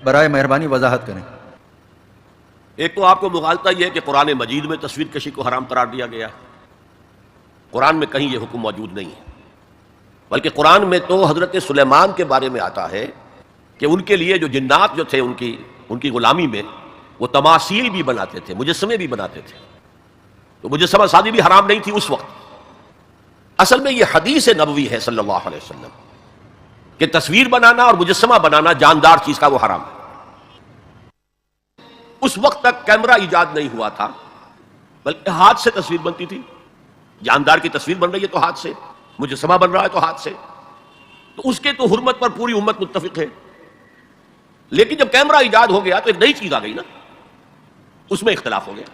برائے مہربانی وضاحت کریں۔ ایک تو آپ کو مغالطہ یہ ہے کہ قرآن مجید میں تصویر کشی کو حرام قرار دیا گیا ہے، قرآن میں کہیں یہ حکم موجود نہیں ہے، بلکہ قرآن میں تو حضرت سلیمان کے بارے میں آتا ہے کہ ان کے لیے جو جنات جو تھے ان کی غلامی میں وہ تماثیل بھی بناتے تھے، مجسمے بھی بناتے تھے، تو مجسمہ سازی بھی حرام نہیں تھی اس وقت۔ اصل میں یہ حدیث نبوی ہے صلی اللہ علیہ وسلم کہ تصویر بنانا اور مجسمہ بنانا جاندار چیز کا وہ حرام ہے۔ اس وقت تک کیمرہ ایجاد نہیں ہوا تھا، بلکہ ہاتھ سے تصویر بنتی تھی، جاندار کی تصویر بن رہی ہے تو ہاتھ سے، مجسمہ بن رہا ہے تو ہاتھ سے، تو اس کے تو حرمت پر پوری امت متفق ہے۔ لیکن جب کیمرہ ایجاد ہو گیا تو ایک نئی چیز آ گئی نا، اس میں اختلاف ہو گیا۔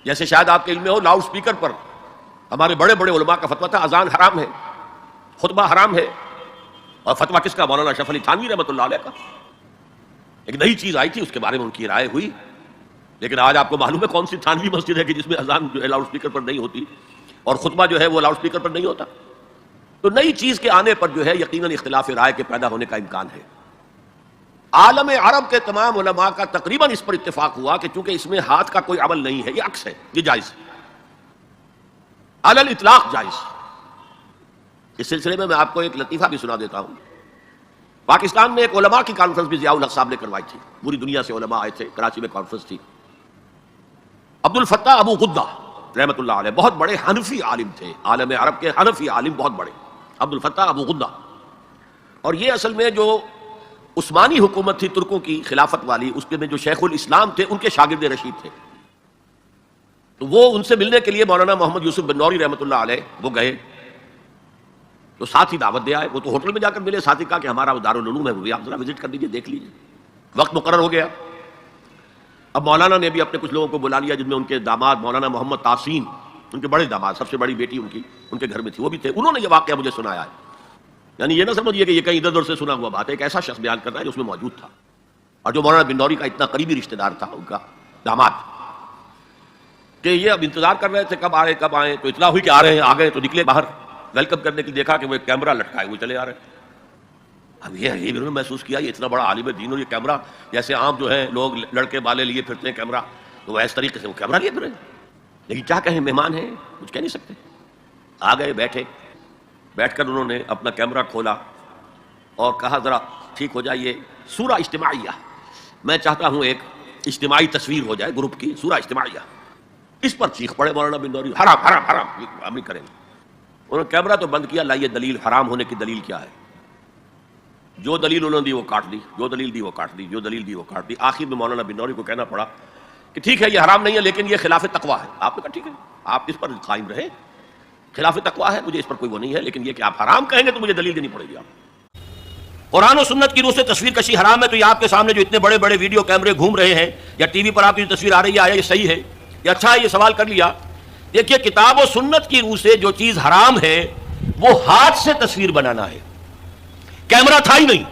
جیسے شاید آپ کے علم میں ہو، لاؤڈ سپیکر پر ہمارے بڑے بڑے علماء کا فتویٰ تھا اذان حرام ہے، خطبہ حرام ہے، اور فتویٰ کس کا؟ مولانا اشرف علی تھانوی رحمۃ اللہ علیہ کا۔ ایک نئی چیز آئی تھی، اس کے بارے میں ان کی رائے ہوئی، لیکن آج آپ کو معلوم ہے کون سی تھانوی مسجد ہے کہ جس میں اذان جو ہے لاؤڈ سپیکر پر نہیں ہوتی اور خطبہ جو ہے وہ لاؤڈ سپیکر پر نہیں ہوتا۔ تو نئی چیز کے آنے پر جو ہے یقیناً اختلاف رائے کے پیدا ہونے کا امکان ہے۔ عالم عرب کے تمام علماء کا تقریباً اس پر اتفاق ہوا کہ چونکہ اس میں ہاتھ کا کوئی عمل نہیں ہے، یہ عکس ہے، یہ جائز ہے، علی الاطلاق جائز۔ اس سلسلے میں آپ کو ایک لطیفہ بھی سنا دیتا ہوں۔ پاکستان میں ایک علماء کی کانفرنس بھی ضیاء الحق صاحب نے کروائی تھی، پوری دنیا سے علماء آئے تھے، کراچی میں کانفرنس تھی۔ عبد الفتاح ابو غدہ رحمۃ اللہ علیہ بہت بڑے حنفی عالم تھے، عالم عرب کے حنفی عالم بہت بڑے، عبد الفتاح ابو غدہ۔ اور یہ اصل میں جو عثمانی حکومت تھی ترکوں کی خلافت والی، اس کے میں جو شیخ الاسلام تھے ان کے شاگرد رشید تھے، تو وہ ان سے ملنے کے لیے مولانا محمد یوسف بن نوری رحمۃ اللہ علیہ وہ گئے، تو ساتھ ہی دعوت دے آئے۔ وہ تو ہوٹل میں جا کر ملے، ساتھ ہی کہا کہ ہمارا دارالعلوم ہے، وہ بھی آپ ذرا وزٹ کر دیجیے، دیکھ لیجیے۔ وقت مقرر ہو گیا، اب مولانا نے بھی اپنے کچھ لوگوں کو بلا لیا، جن میں ان کے داماد مولانا محمد تاسین، ان کے بڑے داماد، سب سے بڑی بیٹی ان کے گھر میں تھی، وہ بھی تھے۔ انہوں نے یہ واقعہ مجھے سنایا ہے، یعنی یہ نہ سمجھیے کہ یہ کہیں ادھر ادھر سے سنا ہوا بات ہے، ایک ایسا شخص بیان کر رہا ہے جو اس میں موجود تھا، اور جو مولانا بن نوری کا اتنا قریبی رشتہ دار تھا، ان کا داماد، کہ یہ اب انتظار کر رہے تھے کب آئے، تو اطلاع ہوئی کہ آ رہے ہیں، آ گئے تو نکلے باہر ویلکم کرنے کے لیے، دیکھا کہ وہ ایک کیمرہ لٹکائے ہوئے چلے آ رہے ہیں۔ اب یہ انہوں نے محسوس کیا یہ اتنا بڑا عالم دین اور یہ کیمرہ، جیسے عام جو ہے لوگ لڑکے بالے لیے پھرتے ہیں کیمرہ، تو وہ اس طریقے سے وہ کیمرہ لیے پھرے، لیکن کیا کہیں، مہمان ہیں، کچھ کہہ نہیں سکتے۔ آ گئے، بیٹھ کر انہوں نے اپنا کیمرہ کھولا اور کہا ذرا ٹھیک ہو جائے، یہ سورہ اجتماعیہ، میں چاہتا ہوں ایک اجتماعی تصویر ہو جائے گروپ کی، سورہ اجتماعیہ۔ اس پر چیخ پڑے مولانا بن نوری، حرام حرام حرام، ہم نہیں کریں گے۔ انہوں نے کیمرہ تو بند کیا، لائیے دلیل، حرام ہونے کی دلیل کیا ہے؟ جو دلیل انہوں نے دی وہ کاٹ دی، جو دلیل دی وہ کاٹ دی، جو دلیل دی وہ کاٹ دی۔ آخر میں مولانا بن نوری کو کہنا پڑا کہ ٹھیک ہے یہ حرام نہیں ہے، لیکن یہ خلاف تقویٰ ہے۔ آپ نے کہا ٹھیک ہے، آپ اس پر قائم رہے، خلاف تقویٰ ہے، مجھے اس پر کوئی وہ نہیں ہے، لیکن یہ کہ آپ حرام کہیں گے تو مجھے دلیل دینی پڑے گی۔ آپ قرآن و سنت کی روح سے تصویر کشی حرام ہے، تو یہ آپ کے سامنے جو اتنے بڑے بڑے ویڈیو کیمرے گھوم رہے ہیں یا ٹی وی پر آپ کی جو تصویر آ رہی ہے، آیا یہ صحیح ہے یا اچھا ہے؟ یہ سوال کر لیا۔ دیکھیے کتاب و سنت کی روح سے جو چیز حرام ہے وہ ہاتھ سے تصویر بنانا ہے، کیمرہ تھا ہی نہیں۔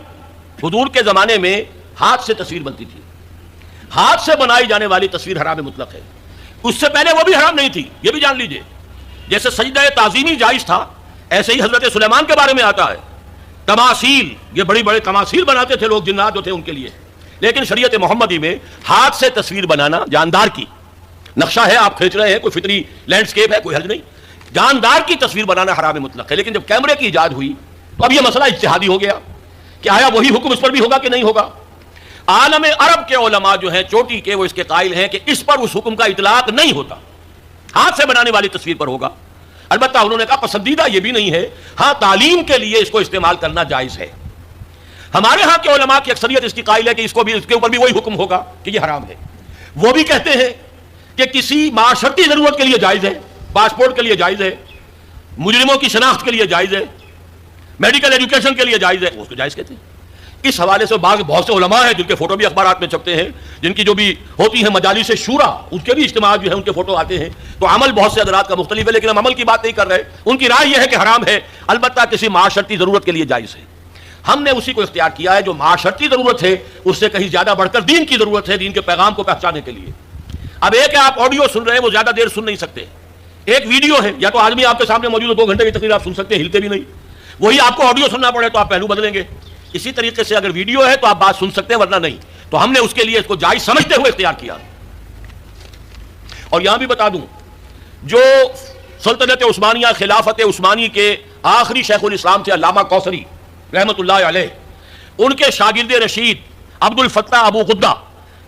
حضور کے زمانے میں ہاتھ سے تصویر بنتی تھی، ہاتھ سے بنائی جانے والی تصویر حرام مطلق ہے، اس سے پہلے وہ بھی حرام نہیں تھی، یہ بھی جان لیجئے۔ جیسے سجدہ تعظیمی جائز تھا، ایسے ہی حضرت سلیمان کے بارے میں آتا ہے، تماثیل، یہ بڑی بڑے تماثیل بناتے تھے لوگ، جنات جو تھے ان کے لیے، لیکن شریعت محمدی میں ہاتھ سے تصویر بنانا، جاندار کی نقشہ ہے آپ کھینچ رہے ہیں، کوئی فطری لینڈسکیپ ہے، کوئی حرج نہیں، جاندار کی تصویر بنانا حرام مطلق ہے۔ لیکن جب کیمرے کی ایجاد ہوئی تو اب یہ مسئلہ اجتہادی ہو گیا کہ آیا وہی حکم اس پر بھی ہوگا کہ نہیں ہوگا۔ عالم عرب کے علماء جو ہیں چوٹی کے، وہ اس کے قائل ہیں کہ اس پر اس حکم کا اطلاق نہیں ہوتا، ہاتھ سے بنانے والی تصویر پر ہوگا۔ البتہ انہوں نے کہا پسندیدہ یہ بھی نہیں ہے، ہاں تعلیم کے لیے اس کو استعمال کرنا جائز ہے۔ ہمارے ہاں کے علماء کی اکثریت اس کی قائل ہے کہ اس کے اوپر بھی وہی حکم ہوگا کہ یہ حرام ہے۔ وہ بھی کہتے ہیں کہ کسی معاشرتی ضرورت کے لیے جائز ہے، پاسپورٹ کے لیے جائز ہے، مجرموں کی شناخت کے لیے جائز ہے، میڈیکل ایجوکیشن کے لیے جائز ہے، اس کو جائز کہتے ہیں۔ اس حوالے سے بہت سے علماء ہیں جن کے فوٹو بھی اخبارات میں چھپتے ہیں، جن کی جو بھی ہوتی ہیں مجالس شورا، اس کے بھی اجتماعات جو ہیں ان کے فوٹو آتے ہیں، تو عمل بہت سے حضرات کا مختلف ہے، لیکن ہم عمل کی بات نہیں کر رہے۔ ان کی رائے یہ ہے کہ حرام ہے، البتہ کسی معاشرتی ضرورت کے لیے جائز ہے۔ ہم نے اسی کو اختیار کیا ہے جو معاشرتی ضرورت ہے، اس سے کہیں زیادہ بڑھ کر دین کی ضرورت ہے، دین کے پیغام کو پہنچانے کے لیے۔ اب ایک ہے آپ آڈیو سن رہے ہیں، وہ زیادہ دیر سن نہیں سکتے، ایک ویڈیو ہے، یا تو آدمی آپ کے سامنے موجود ہے 2 گھنٹے کی تقریر آپ سن سکتے ہیں، ہلتے بھی نہیں، وہی آپ کو آڈیو سننا پڑے تو آپ پہلو بدلیں گے۔ اسی طریقے سے اگر ویڈیو ہے تو آپ بات سن سکتے ہیں ورنہ نہیں۔ تو ہم نے اس کے لیے اس کو جائز سمجھتے ہوئے اختیار کیا. اور یہاں بھی بتا دوں, جو سلطنت عثمانیہ خلافت عثمانی کے آخری شیخ الاسلام تھے علامہ کوثری رحمۃ اللہ علیہ, ان کے شاگرد رشید عبد الفتاح ابو غدہ,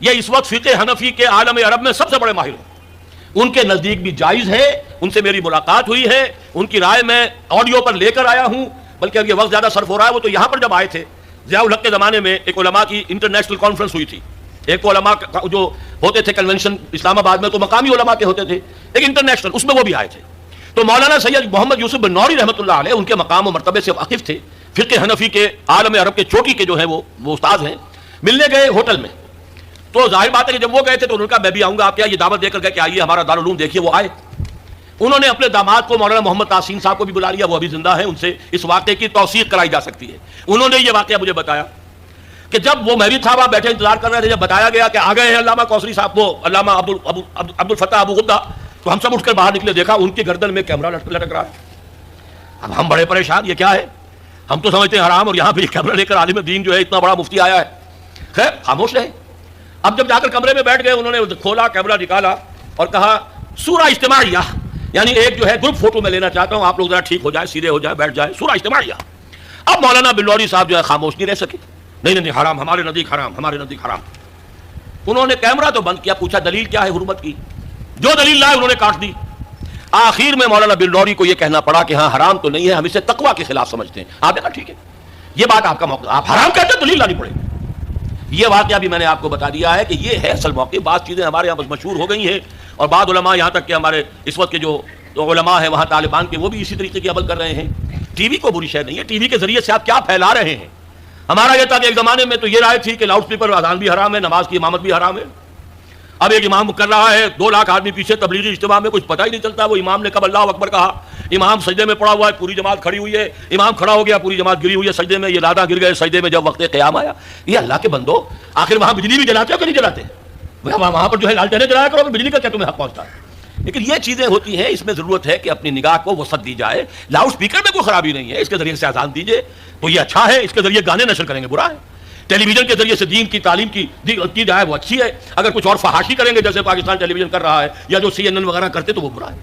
یہ اس وقت فقہ حنفی کے عالم عرب میں سب سے بڑے ماہر ہیں. ان کے نزدیک بھی جائز ہے, ان سے میری ملاقات ہوئی ہے, ان کی رائے میں آڈیو پر لے کر آیا ہوں, بلکہ اب یہ وقت زیادہ صرف ہو رہا ہے. وہ تو یہاں پر جب آئے تھے ضیاء الحق کے زمانے میں ایک علماء کی انٹرنیشنل کانفرنس ہوئی تھی. ایک علماء جو ہوتے تھے کنونشن اسلام آباد میں تو مقامی علماء کے ہوتے تھے, ایک انٹرنیشنل, اس میں وہ بھی آئے تھے. تو مولانا سید محمد یوسف بن نوری رحمۃ اللہ علیہ ان کے مقام و مرتبے سے واقف تھے, فقہ حنفی کے عالم عرب کے چوٹی کے جو ہیں وہ استاد ہیں. ملنے گئے ہوٹل میں, تو ظاہر بات ہے کہ جب وہ گئے تھے تو انہوں نے کہا میں بھی آؤں گا. آپ کیا یہ دعوت دے کر گئے کہ آئیے ہمارا دارالعلوم دیکھیے. وہ آئے, انہوں نے اپنے داماد کو مولانا محمد تحسین صاحب کو بھی بلا لیا, وہ ابھی زندہ ہیں, ان سے اس واقعے کی توثیق کرائی جا سکتی ہے. انہوں نے یہ واقعہ مجھے بتایا کہ جب وہ میں بھی تھا وہاں بیٹھے انتظار کر رہے تھے, جب بتایا گیا کہ آ گئے ہیں علامہ کوثری صاحب, وہ علامہ عبد الفتاح ابو غدہ, تو ہم سب اٹھ کر باہر نکلے, دیکھا ان کی گردن میں کیمرہ لٹک رہا ہے. اب ہم بڑے پریشان, یہ کیا ہے, ہم تو سمجھتے ہیں حرام, اور یہاں پہ کیمرہ لے کر عالم دین جو ہے اتنا بڑا مفتی آیا ہے. خیر خاموش رہے. اب جب جا کر کمرے میں بیٹھ گئے, انہوں نے کھولا کیمرہ نکالا اور کہا سورہ اجتماعیہ, یعنی ایک جو ہے گروپ فوٹو میں لینا چاہتا ہوں, آپ لوگ ذرا ٹھیک ہو جائے, سیدھے ہو جائے, بیٹھ جائے, سورہ اجتماعیہ. اب مولانا بن نوری صاحب جو ہے خاموش نہیں رہ سکے, نہیں حرام, ہمارے نزدیک حرام, ہمارے نزدیک حرام. انہوں نے کیمرہ تو بند کیا, پوچھا دلیل کیا ہے حرمت کی, جو دلیل لائے انہوں نے کاٹ دی. آخر میں مولانا بن نوری کو یہ کہنا پڑا کہ ہاں حرام تو نہیں ہے, ہم اسے تقویٰ کے خلاف سمجھتے ہیں. آپ نے کہا ٹھیک ہے, یہ بات آپ کا موقع, آپ حرام کہتے ہیں دلیل لانی پڑے گی. یہ واقعہ بھی میں نے آپ کو بتا دیا ہے کہ یہ ہے اصل موقع. بعض چیزیں ہمارے یہاں بس مشہور ہو گئی ہیں, اور بعض علماء یہاں تک کہ ہمارے اس وقت کے جو علماء ہیں وہاں طالبان کے, وہ بھی اسی طریقے کی عمل کر رہے ہیں. ٹی وی کو بری شے نہیں ہے, ٹی وی کے ذریعے سے آپ کیا پھیلا رہے ہیں. ہمارا یہ تھا کہ ایک زمانے میں تو یہ رائے تھی کہ لاؤڈ اسپیکر اذان بھی حرام ہے, نماز کی امامت بھی حرام ہے. اب ایک امام کر رہا ہے, 2 لاکھ آدمی پیچھے تبلیغی اجتماع میں, کچھ پتہ ہی نہیں چلتا وہ امام نے کب اللہ اکبر کہا. امام سجدے میں پڑا ہوا ہے, پوری جماعت کھڑی ہوئی ہے, امام کھڑا ہو گیا, پوری جماعت گری ہوئی ہے سجدے میں, یہ دادا گر گئے سجدے میں جب وقت قیام آیا. یہ اللہ کے بندو, آخر وہاں بجلی بھی جلاتے ہو کہ نہیں جلاتے, وہاں پر جو ہے لالٹینیں جلایا کرو, بجلی کا کیا تمہیں حق پہنچتا ہے. لیکن یہ چیزیں ہوتی ہیں, اس میں ضرورت ہے کہ اپنی نگاہ کو وسعت دی جائے. لاؤڈ اسپیکر میں کوئی خرابی نہیں ہے, اس کے ذریعے سے اذان دیجیے تو یہ اچھا ہے, اس کے ذریعے گانے نشر کریں گے برا ہے. ٹیلی ویژن کے ذریعے سے دین کی تعلیم کی جائے وہ اچھی ہے. اگر کچھ اور فحاشی کریں گے جیسے پاکستان ٹیلی ویژن کر رہا ہے یا جو CNN وغیرہ کرتے تو وہ برا ہے.